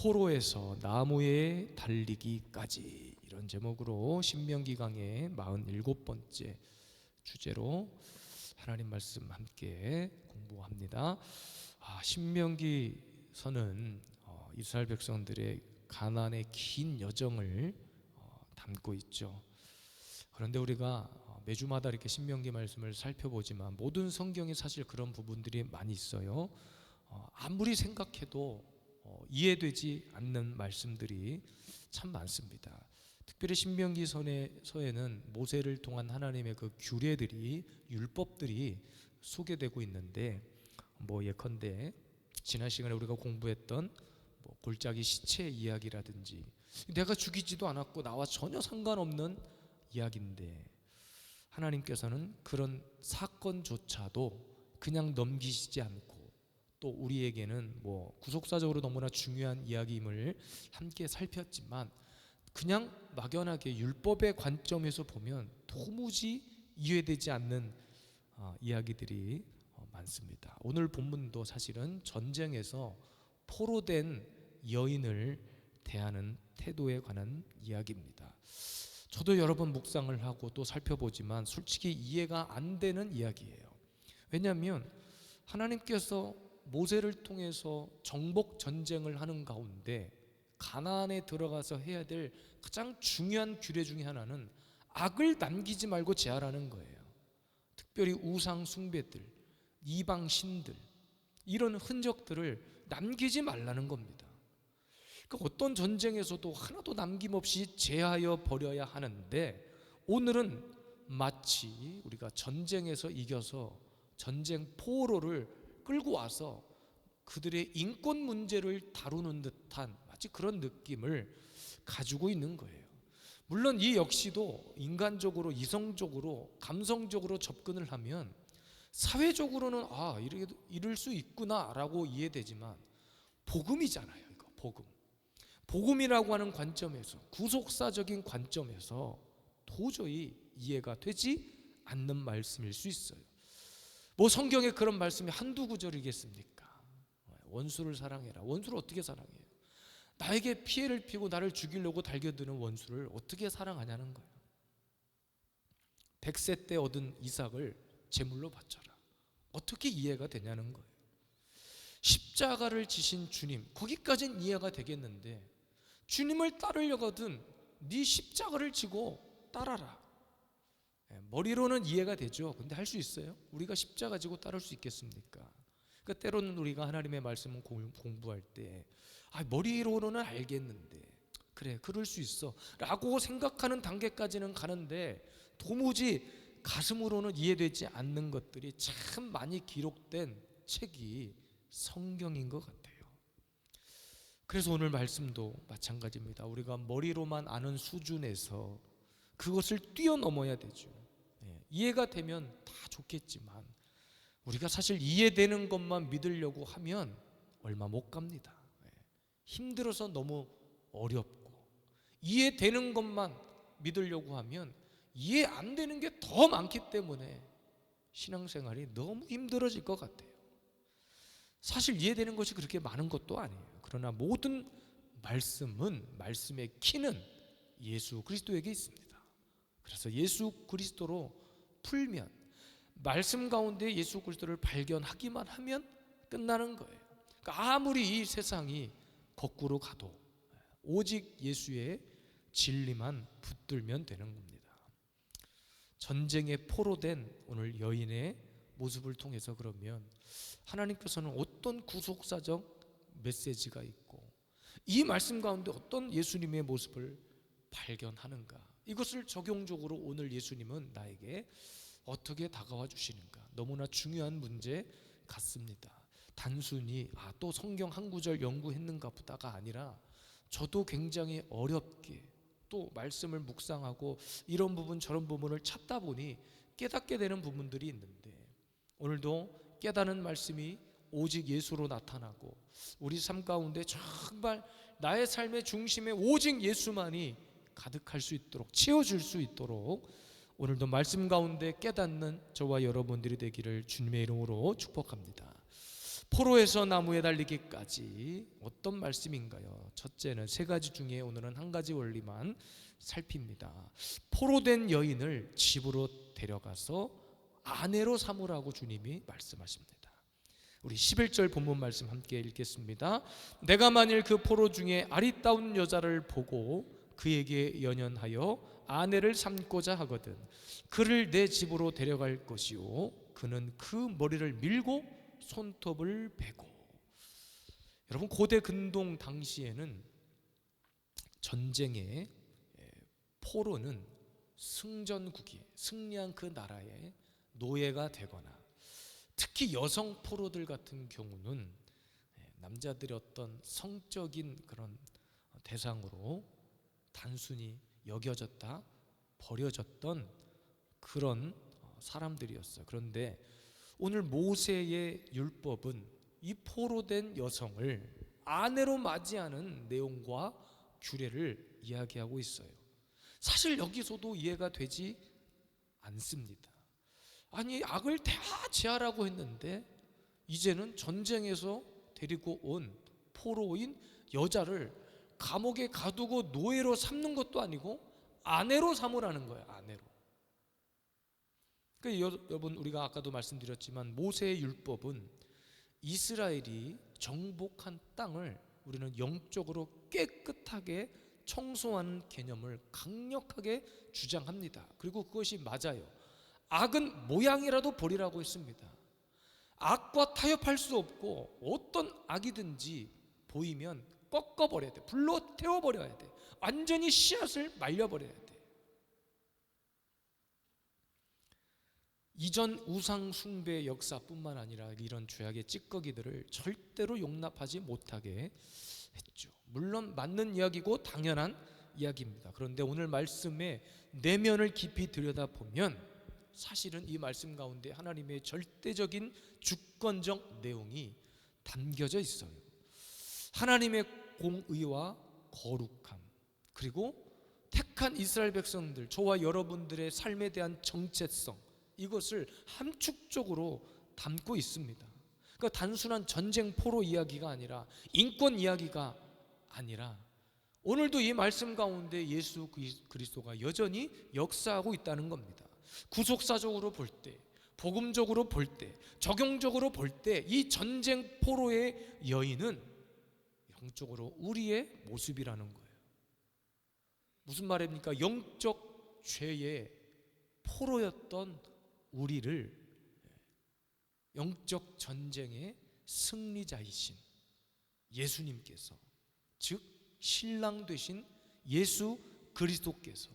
포로에서 나무에 달리기까지, 이런 제목으로 신명기 강의 47번째 주제로 하나님 말씀 함께 공부합니다. 신명기서는 이스라엘 백성들의 가나안의 긴 여정을 담고 있죠. 그런데 우리가 매주마다 이렇게 신명기 말씀을 살펴보지만 모든 성경에 사실 그런 부분들이 많이 있어요. 아무리 생각해도 이해되지 않는 말씀들이 참 많습니다. 특별히 신명기서에는 모세를 통한 하나님의 그 규례들이, 율법들이 소개되고 있는데, 예컨대 지난 시간에 우리가 공부했던 골짜기 시체 이야기라든지, 내가 죽이지도 않았고 나와 전혀 상관없는 이야기인데 하나님께서는 그런 사건조차도 그냥 넘기시지 않고, 또 우리에게는 구속사적으로 너무나 중요한 이야기임을 함께 살폈지만, 그냥 막연하게 율법의 관점에서 보면 도무지 이해되지 않는 이야기들이 많습니다. 오늘 본문도 사실은 전쟁에서 포로된 여인을 대하는 태도에 관한 이야기입니다. 저도 여러 번 묵상을 하고 또 살펴보지만 솔직히 이해가 안 되는 이야기예요. 왜냐하면 하나님께서 모세를 통해서 정복 전쟁을 하는 가운데 가나안에 들어가서 해야 될 가장 중요한 규례 중에 하나는 악을 남기지 말고 제하라는 거예요. 특별히 우상 숭배들, 이방 신들, 이런 흔적들을 남기지 말라는 겁니다. 그러니까 어떤 전쟁에서도 하나도 남김없이 제하여 버려야 하는데, 오늘은 마치 우리가 전쟁에서 이겨서 전쟁 포로를 끌고 와서 그들의 인권 문제를 다루는 듯한 마치 그런 느낌을 가지고 있는 거예요. 물론 이 역시도 인간적으로, 이성적으로, 감성적으로 접근을 하면 사회적으로는 이럴 수 있구나라고 이해되지만, 복음이잖아요. 이거 복음이라고 하는 관점에서, 구속사적인 관점에서 도저히 이해가 되지 않는 말씀일 수 있어요. 성경에 그런 말씀이 한두 구절이겠습니까? 원수를 사랑해라. 원수를 어떻게 사랑해요? 나에게 피해를 피고 나를 죽이려고 달겨드는 원수를 어떻게 사랑하냐는 거예요. 100세 때 얻은 이삭을 제물로 바쳐라. 어떻게 이해가 되냐는 거예요. 십자가를 지신 주님, 거기까지는 이해가 되겠는데, 주님을 따르려거든 네 십자가를 지고 따라라. 머리로는 이해가 되죠. 근데 할 수 있어요? 우리가 십자가 지고 따를 수 있겠습니까? 그러니까 때로는 우리가 하나님의 말씀을 공부할 때 머리로는 알겠는데, 그래, 그럴 수 있어 라고 생각하는 단계까지는 가는데, 도무지 가슴으로는 이해되지 않는 것들이 참 많이 기록된 책이 성경인 것 같아요. 그래서 오늘 말씀도 마찬가지입니다. 우리가 머리로만 아는 수준에서 그것을 뛰어넘어야 되죠. 이해가 되면 다 좋겠지만, 우리가 사실 이해되는 것만 믿으려고 하면 얼마 못 갑니다. 힘들어서 너무 어렵고, 이해되는 것만 믿으려고 하면 이해 안 되는 게 더 많기 때문에 신앙생활이 너무 힘들어질 것 같아요. 사실 이해되는 것이 그렇게 많은 것도 아니에요. 그러나 모든 말씀의 키는 예수 그리스도에게 있습니다. 그래서 예수 그리스도로 풀면, 말씀 가운데 예수 그리스도를 발견하기만 하면 끝나는 거예요. 그러니까 아무리 이 세상이 거꾸로 가도 오직 예수의 진리만 붙들면 되는 겁니다. 전쟁에 포로된 오늘 여인의 모습을 통해서 그러면 하나님께서는 어떤 구속사적 메시지가 있고, 이 말씀 가운데 어떤 예수님의 모습을 발견하는가, 이것을 적용적으로 오늘 예수님은 나에게 어떻게 다가와 주시는가, 너무나 중요한 문제 같습니다. 단순히 또 성경 한 구절 연구했는가 보다가 아니라, 저도 굉장히 어렵게 또 말씀을 묵상하고 이런 부분 저런 부분을 찾다 보니 깨닫게 되는 부분들이 있는데, 오늘도 깨닫는 말씀이 오직 예수로 나타나고, 우리 삶 가운데 정말 나의 삶의 중심에 오직 예수만이 가득할 수 있도록, 채워줄 수 있도록 오늘도 말씀 가운데 깨닫는 저와 여러분들이 되기를 주님의 이름으로 축복합니다. 포로에서 나무에 달리기까지 어떤 말씀인가요? 첫째는 세 가지 중에 오늘은 한 가지 원리만 살핍니다. 포로된 여인을 집으로 데려가서 아내로 삼으라고 주님이 말씀하십니다. 우리 11절 본문 말씀 함께 읽겠습니다. 내가 만일 그 포로 중에 아리따운 여자를 보고 그에게 연연하여 아내를 삼고자 하거든 그를 내 집으로 데려갈 것이요 그는 그 머리를 밀고 손톱을 베고. 여러분, 고대 근동 당시에는 전쟁에 포로는 승전국이 승리한 그 나라의 노예가 되거나 특히 여성 포로들 같은 경우는 남자들의 어떤 성적인 그런 대상으로 단순히 여겨졌다 버려졌던 그런 사람들이었어요. 그런데 오늘 모세의 율법은 이 포로된 여성을 아내로 맞이하는 내용과 규례를 이야기하고 있어요. 사실 여기서도 이해가 되지 않습니다. 아니, 악을 다 제하라고 했는데 이제는 전쟁에서 데리고 온 포로인 여자를 감옥에 가두고 노예로 삼는 것도 아니고 아내로 삼으라는 거예요. 아내로. 그러니까 여러분, 우리가 아까도 말씀드렸지만 모세의 율법은 이스라엘이 정복한 땅을 우리는 영적으로 깨끗하게 청소하는 개념을 강력하게 주장합니다. 그리고 그것이 맞아요. 악은 모양이라도 버리라고 했습니다. 악과 타협할 수 없고 어떤 악이든지 보이면 꺾어버려야 돼. 불로 태워버려야 돼. 완전히 씨앗을 말려버려야 돼. 이전 우상 숭배 역사뿐만 아니라 이런 죄악의 찌꺼기들을 절대로 용납하지 못하게 했죠. 물론 맞는 이야기고 당연한 이야기입니다. 그런데 오늘 말씀의 내면을 깊이 들여다보면 사실은 이 말씀 가운데 하나님의 절대적인 주권적 내용이 담겨져 있어요. 하나님의 공의와 거룩함, 그리고 택한 이스라엘 백성들, 저와 여러분들의 삶에 대한 정체성, 이것을 함축적으로 담고 있습니다. 그러니까 단순한 전쟁 포로 이야기가 아니라 인권 이야기가 아니라 오늘도 이 말씀 가운데 예수 그리스도가 여전히 역사하고 있다는 겁니다. 구속사적으로 볼 때, 복음적으로 볼 때, 적용적으로 볼 때 이 전쟁 포로의 여인은 영적으로 우리의 모습이라는 거예요. 무슨 말입니까? 영적 죄의 포로였던 우리를 영적 전쟁의 승리자이신 예수님께서, 즉 신랑 되신 예수 그리스도께서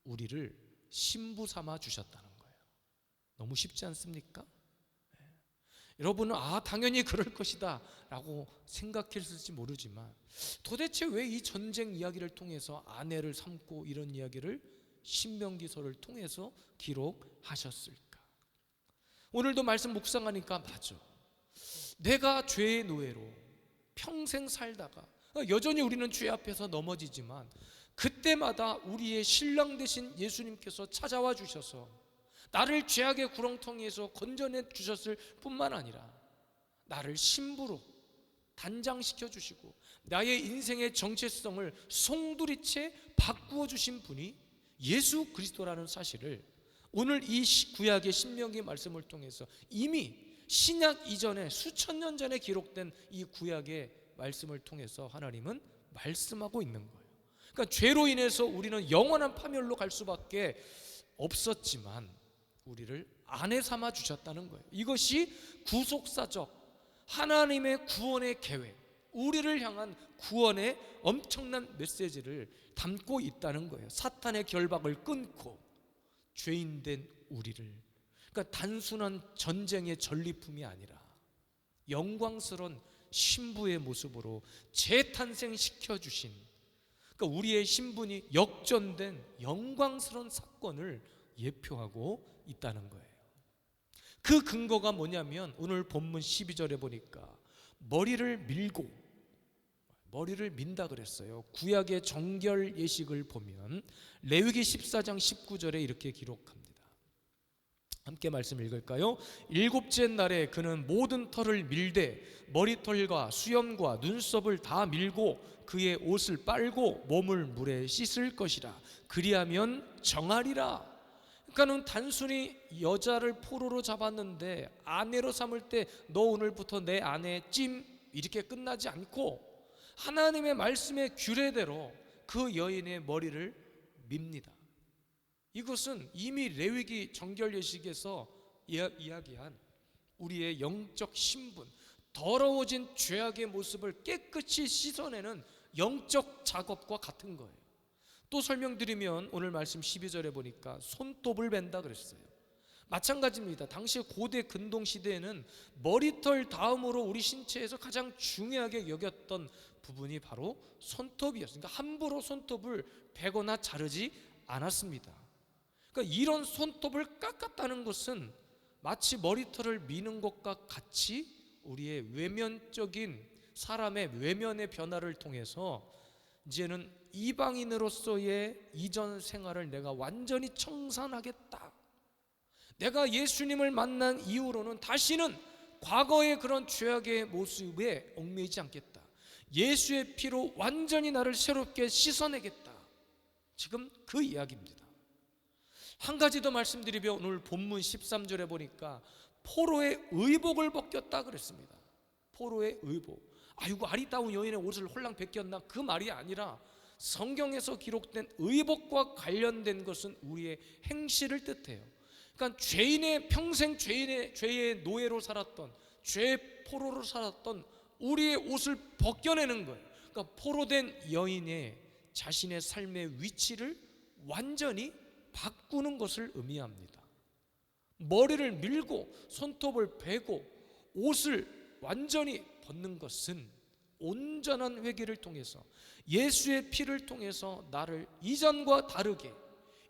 우리를 신부 삼아 주셨다는 거예요. 너무 쉽지 않습니까? 여러분은 당연히 그럴 것이다 라고 생각했을지 모르지만 도대체 왜 이 전쟁 이야기를 통해서 아내를 삼고 이런 이야기를 신명기서를 통해서 기록하셨을까? 오늘도 말씀 묵상하니까 맞아. 내가 죄의 노예로 평생 살다가 여전히 우리는 죄 앞에서 넘어지지만 그때마다 우리의 신랑 되신 예수님께서 찾아와 주셔서 나를 죄악의 구렁텅이에서 건져내 주셨을 뿐만 아니라 나를 신부로 단장시켜 주시고 나의 인생의 정체성을 송두리째 바꾸어 주신 분이 예수 그리스도라는 사실을 오늘 이 구약의 신명기 말씀을 통해서 이미 신약 이전에 수천 년 전에 기록된 이 구약의 말씀을 통해서 하나님은 말씀하고 있는 거예요. 그러니까 죄로 인해서 우리는 영원한 파멸로 갈 수밖에 없었지만 우리를 아내 삼아 주셨다는 거예요. 이것이 구속사적 하나님의 구원의 계획, 우리를 향한 구원의 엄청난 메시지를 담고 있다는 거예요. 사탄의 결박을 끊고 죄인된 우리를, 그러니까 단순한 전쟁의 전리품이 아니라 영광스러운 신부의 모습으로 재탄생시켜 주신, 그러니까 우리의 신분이 역전된 영광스러운 사건을 예표하고 있다는 거예요. 그 근거가 뭐냐면 오늘 본문 12절에 보니까 머리를 민다 그랬어요. 구약의 정결 예식을 보면 레위기 14장 19절에 이렇게 기록합니다. 함께 말씀 읽을까요? 일곱째 날에 그는 모든 털을 밀되 머리털과 수염과 눈썹을 다 밀고 그의 옷을 빨고 몸을 물에 씻을 것이라. 그리하면 정하리라. 그러니까는 단순히 여자를 포로로 잡았는데 아내로 삼을 때 너 오늘부터 내 아내 찜 이렇게 끝나지 않고 하나님의 말씀의 규례대로 그 여인의 머리를 밉니다. 이것은 이미 레위기 정결 예식에서 이야기한 우리의 영적 신분, 더러워진 죄악의 모습을 깨끗이 씻어내는 영적 작업과 같은 거예요. 또 설명드리면 오늘 말씀 12절에 보니까 손톱을 벤다 그랬어요. 마찬가지입니다. 당시 고대 근동 시대에는 머리털 다음으로 우리 신체에서 가장 중요하게 여겼던 부분이 바로 손톱이었으니까 함부로 손톱을 베거나 자르지 않았습니다. 그러니까 이런 손톱을 깎았다는 것은 마치 머리털을 미는 것과 같이 우리의 외면적인 사람의 외면의 변화를 통해서 이제는 이방인으로서의 이전 생활을 내가 완전히 청산하겠다. 내가 예수님을 만난 이후로는 다시는 과거의 그런 죄악의 모습에 얽매이지 않겠다. 예수의 피로 완전히 나를 새롭게 씻어내겠다. 지금 그 이야기입니다. 한 가지 더 말씀드리면 오늘 본문 13절에 보니까 포로의 의복을 벗겼다 그랬습니다. 포로의 의복. 아이고 아리따운 여인의 옷을 홀랑 벗겼나? 그 말이 아니라 성경에서 기록된 의복과 관련된 것은 우리의 행실을 뜻해요. 그러니까 죄인의 평생 죄의 노예로 살았던, 죄의 포로로 살았던 우리의 옷을 벗겨내는 거예요. 그러니까 포로된 여인의 자신의 삶의 위치를 완전히 바꾸는 것을 의미합니다. 머리를 밀고 손톱을 베고 옷을 완전히 벗는 것은 온전한 회개를 통해서 예수의 피를 통해서 나를 이전과 다르게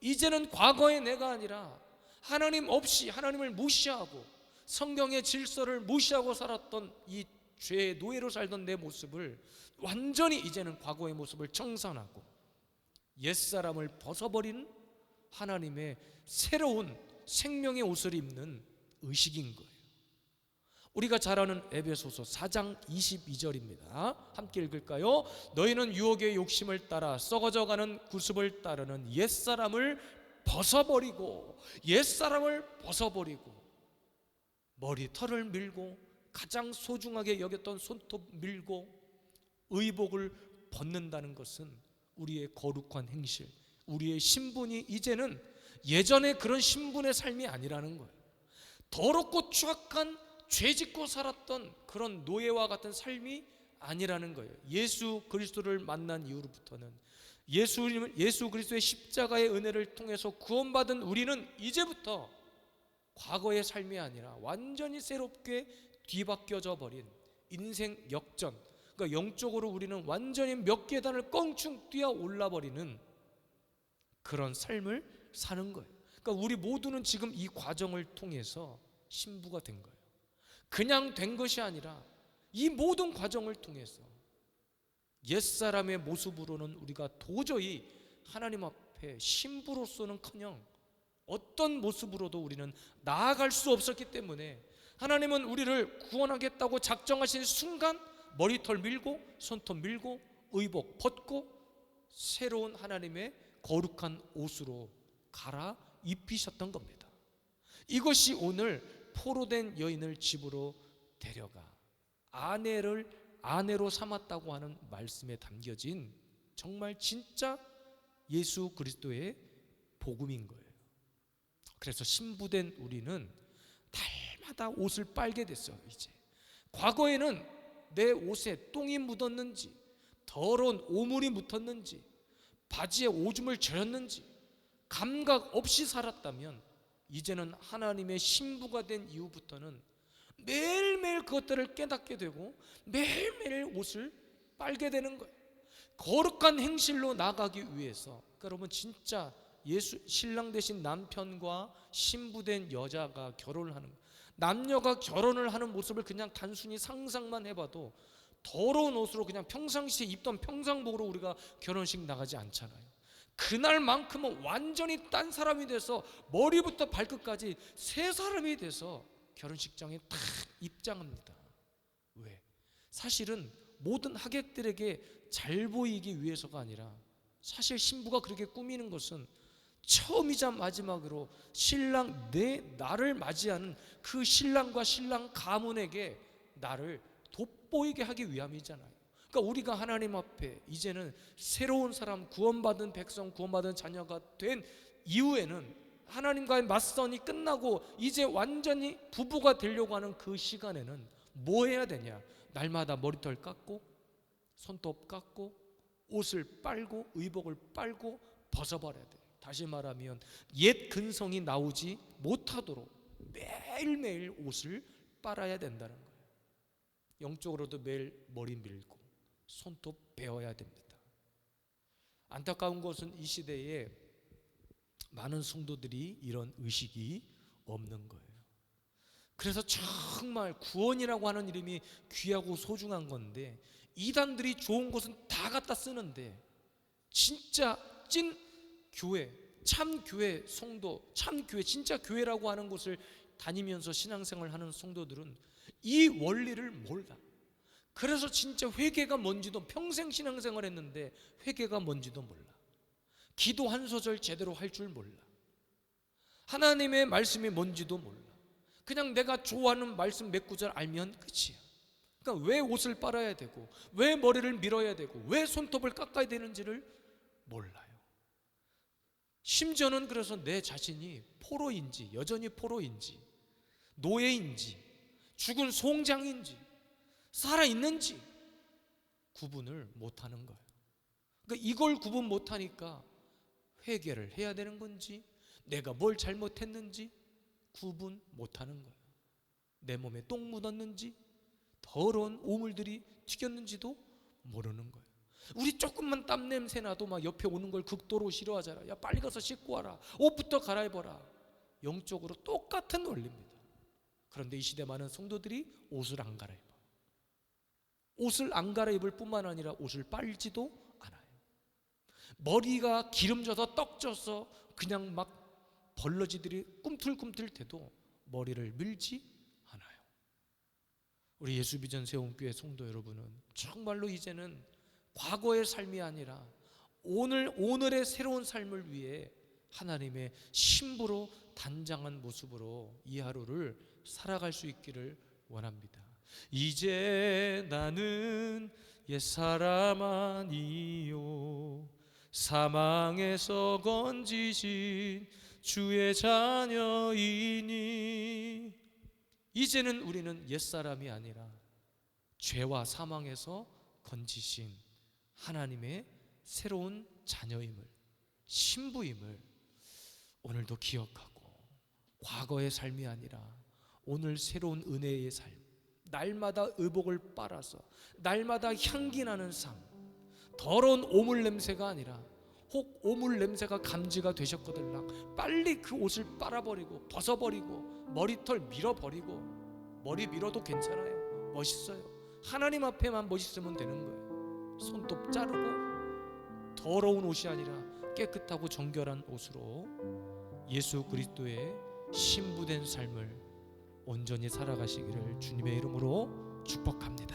이제는 과거의 내가 아니라 하나님 없이 하나님을 무시하고 성경의 질서를 무시하고 살았던 이 죄의 노예로 살던 내 모습을 완전히 이제는 과거의 모습을 청산하고 옛사람을 벗어버리는 하나님의 새로운 생명의 옷을 입는 의식인 거예요. 우리가 잘 아는 에베소서 4장 22절입니다. 함께 읽을까요? 너희는 유혹의 욕심을 따라 썩어져가는 구습을 따르는 옛사람을 벗어버리고 머리털을 밀고 가장 소중하게 여겼던 손톱 밀고 의복을 벗는다는 것은 우리의 거룩한 행실, 우리의 신분이 이제는 예전의 그런 신분의 삶이 아니라는 거예요. 더럽고 추악한 죄짓고 살았던 그런 노예와 같은 삶이 아니라는 거예요. 예수 그리스도를 만난 이후로부터는 예수 그리스도의 십자가의 은혜를 통해서 구원받은 우리는 이제부터 과거의 삶이 아니라 완전히 새롭게 뒤바뀌어져 버린 인생 역전, 그러니까 영적으로 우리는 완전히 몇 계단을 껑충 뛰어 올라 버리는 그런 삶을 사는 거예요. 그러니까 우리 모두는 지금 이 과정을 통해서 신부가 된 거예요. 그냥 된 것이 아니라 이 모든 과정을 통해서 옛사람의 모습으로는 우리가 도저히 하나님 앞에 신부로서는커녕 어떤 모습으로도 우리는 나아갈 수 없었기 때문에 하나님은 우리를 구원하겠다고 작정하신 순간 머리털 밀고 손톱 밀고 의복 벗고 새로운 하나님의 거룩한 옷으로 갈아 입히셨던 겁니다. 이것이 오늘 포로된 여인을 집으로 데려가 아내로 삼았다고 하는 말씀에 담겨진 정말 진짜 예수 그리스도의 복음인 거예요. 그래서 신부된 우리는 달마다 옷을 빨게 됐어요. 이제 과거에는 내 옷에 똥이 묻었는지 더러운 오물이 묻었는지 바지에 오줌을 절였는지 감각 없이 살았다면 이제는 하나님의 신부가 된 이후부터는 매일매일 그것들을 깨닫게 되고 매일매일 옷을 빨게 되는 거예요. 거룩한 행실로 나가기 위해서, 그러니까 여러분 진짜 신랑 되신 남편과 신부된 여자가 결혼을 하는, 남녀가 결혼을 하는 모습을 그냥 단순히 상상만 해봐도 더러운 옷으로 그냥 평상시에 입던 평상복으로 우리가 결혼식 나가지 않잖아요. 그날만큼은 완전히 딴 사람이 돼서 머리부터 발끝까지 새 사람이 돼서 결혼식장에 탁 입장합니다. 왜? 사실은 모든 하객들에게 잘 보이기 위해서가 아니라, 사실 신부가 그렇게 꾸미는 것은 처음이자 마지막으로 나를 맞이하는 그 신랑과 신랑 가문에게 나를 돋보이게 하기 위함이잖아요. 그러니까 우리가 하나님 앞에 이제는 새로운 사람, 구원받은 백성, 구원받은 자녀가 된 이후에는, 하나님과의 맞선이 끝나고 이제 완전히 부부가 되려고 하는 그 시간에는 뭐 해야 되냐? 날마다 머리털 깎고 손톱 깎고 옷을 빨고 의복을 빨고 벗어버려야 돼. 다시 말하면 옛 근성이 나오지 못하도록 매일매일 옷을 빨아야 된다는 거예요. 영적으로도 매일 머리 밀고 손톱 베어야 됩니다. 안타까운 것은 이 시대에 많은 성도들이 이런 의식이 없는 거예요. 그래서 정말 구원이라고 하는 이름이 귀하고 소중한 건데, 이단들이 좋은 것은 다 갖다 쓰는데, 진짜 찐 교회, 참 교회 성도, 참 교회, 진짜 교회라고 하는 곳을 다니면서 신앙생활 하는 성도들은 이 원리를 몰라. 그래서 진짜 회개가 뭔지도, 평생 신앙생활 했는데 회개가 뭔지도 몰라. 기도 한 소절 제대로 할 줄 몰라. 하나님의 말씀이 뭔지도 몰라. 그냥 내가 좋아하는 말씀 몇 구절 알면 끝이야. 그러니까 왜 옷을 빨아야 되고, 왜 머리를 밀어야 되고, 왜 손톱을 깎아야 되는지를 몰라요. 심지어는 그래서 내 자신이 포로인지, 여전히 포로인지, 노예인지, 죽은 송장인지, 살아있는지 구분을 못하는 거예요. 그러니까 이걸 구분 못하니까 회개를 해야 되는 건지, 내가 뭘 잘못했는지 구분 못하는 거예요. 내 몸에 똥 묻었는지, 더러운 오물들이 튀겼는지도 모르는 거예요. 우리 조금만 땀 냄새 나도 막 옆에 오는 걸 극도로 싫어하잖아. 야, 빨리 가서 씻고 와라, 옷부터 갈아입어라. 영적으로 똑같은 원리입니다. 그런데 이 시대 많은 성도들이 옷을 안 갈아입어. 옷을 안 갈아입을 뿐만 아니라 옷을 빨지도 않아요. 머리가 기름져서 떡져서 그냥 막 벌러지들이 꿈틀꿈틀 대도 머리를 밀지 않아요. 우리 예수비전 세움교회 성도 여러분은 정말로 이제는 과거의 삶이 아니라 오늘의 새로운 삶을 위해 하나님의 신부로 단장한 모습으로 이 하루를 살아갈 수 있기를 원합니다. 이제 나는 옛사람 아니요 사망에서 건지신 주의 자녀이니. 이제는 우리는 옛사람이 아니라 죄와 사망에서 건지신 하나님의 새로운 자녀임을, 신부임을 오늘도 기억하고, 과거의 삶이 아니라 오늘 새로운 은혜의 삶, 날마다 의복을 빨아서 날마다 향기 나는 삶, 더러운 오물 냄새가 아니라, 혹 오물 냄새가 감지가 되셨거들랑 빨리 그 옷을 빨아버리고 벗어버리고 머리털 밀어버리고, 머리 밀어도 괜찮아요. 멋있어요. 하나님 앞에만 멋있으면 되는 거예요. 손톱 자르고 더러운 옷이 아니라 깨끗하고 정결한 옷으로 예수 그리스도의 신부된 삶을 온전히 살아가시기를 주님의 이름으로 축복합니다.